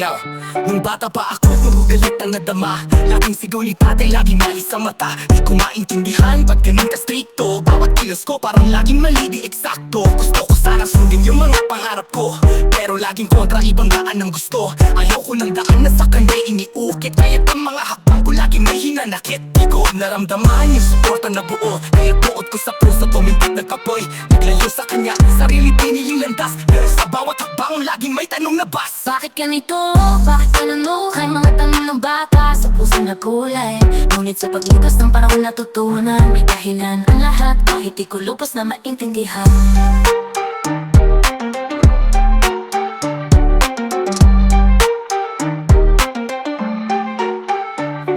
Yo, nung bata pa ako, puro galit ang nadama. Laging sigaw ni tatay, laging mali sa mata. Di ko maintindihan, ba't ganun ka stricto? Bawat kilos ko parang laging mali, di eksakto. Gusto ko sana sundin yung mga pangarap ko, pero laging kontra, ibang daan ang gusto. Ayoko ng daan na sa kanya iniukit, kaya't ang mga hakbang ko laging may hinanakit. Di ko naramdaman yung suporta na buo, kaya buot ko sa puso tumindig ng kapoy. Naglayo sa kanya, sarili piniling landas, pero sa bawat hakbang laging may tanong na bas. Bakit ganito? Bakit ganun? Kay mga tanong ng bata sa puso na kulay. Ngunit sa paglipas ng panahon natutunan, may dahilan ang lahat, kahit di ko lubos na maintindihan.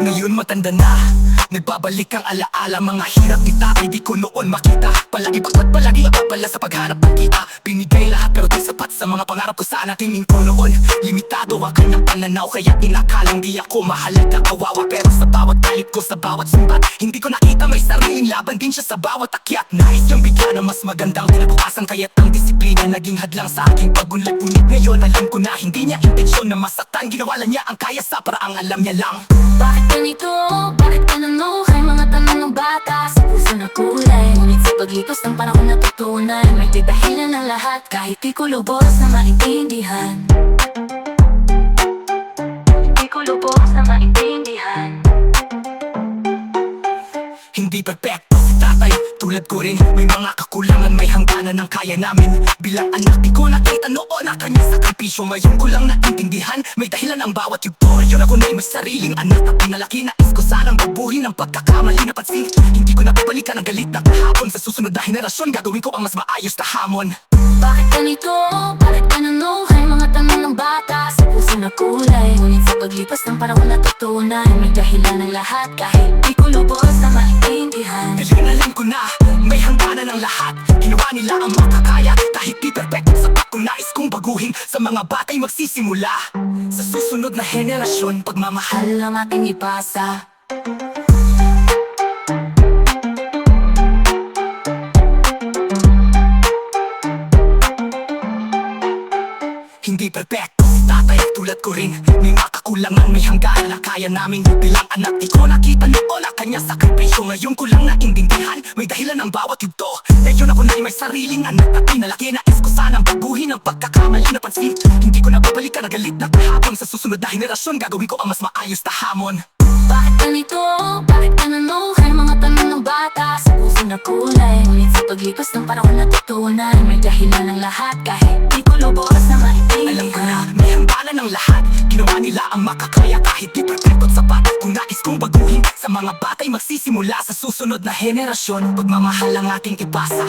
Ngayon matanda na, nagbabalik ang alaala. Mga hirap ni tatay di ko noon makita. Palagi bakit palagi abala sa paghanap ng kita. Binigay lahat pero di sapat sa mga pangarap ko. Sana tingin ko noon limitado ang kanyang pananaw, kaya inakalang di ako mahalaga, kawawa. Pero sa bawat galit ko, sa bawat sumbat, hindi ko nakita may sariling laban din siya sa bawat akyat. Nais niyang bigyan ng mas magandang kinabukasan, kaya't ang disiplina naging hadlang sa aking pagunlad. Ngunit ngayon alam ko na hindi niya intensyon na masaktan. Ginawa lang niya ang kaya sa paraang alam niya lang. Bakit ganito? Bakit ganun? Kay mga tanong ng bata sa puso na kulay. Ngunit sa paglipas ng panahon natutunan, may dahilan ng lahat, kahit di ko lubos na maintindihan. Di ko lubos na maintindihan. Hindi perfecto si tatay, tulad ko rin. May mga kakulangan, may hangganan ng kaya namin. Bilang anak, di ko nakita noon ang kanyang sakripisyo. Ngayon ko lang naintindihan, may dahilan ang bawat yugto. Yun ako na'y may sariling anak na pinalaki. Nais ko sanang babuhin ang pagkakamali na pansin. Hindi ko napapalikan ang galit na kahapon. Sa susunod na henerasyon, gagawin ko ang mas maayos na hamon. Bakit ganito? Bakit ganun? Kay mga tanong ng bata sa puso na kulay. Ngunit sa paglipas ng panahon natutunan, may dahilan ng lahat, kahit di ko lubos na maintindihan. Ngayon alam ko na, may hangganan ng lahat. Ginawa nila ang makakaya, kahit di perfecto. Sapat kung nais kong baguhin, sa mga batay magsisimula. Sa susunod na henerasyon, pagmamahal Mahal ang ating ipasa. Hindi perfecto si tatay, tulad ko rin. May mga kakulangan, may hanggaan na kaya namin. Bilang anak, di ko nakita noon ang kanya sakripisyo. Ngayon ko lang naintindihan, may dahilan ang bawat yugto. Ngayon ako na'y may sariling anak na pinalaki. Nais ko sanang baguhin ang pagkakamali na pansin. Hindi ko nababalikan ang galit na kahapon. Sa susunod na henerasyon, gagawin ko ang mas maayos na hamon. Bakit ganito? Bakit ganun? Kay mga tanong ng bata sa puso na kulay. Ngunit sa paglipas ng panahon natutunan, may dahilan ng lahat, kahit di ko lubos na maintindihan. Alam ko na, may hangganan ng lahat. Ginawa nila ang makakaya, kahit di perfecto at sapat. Kung nais kong baguhin, sa mga batay magsisimula. Sa susunod na henerasyon, pagmamahal ang ating ipasa.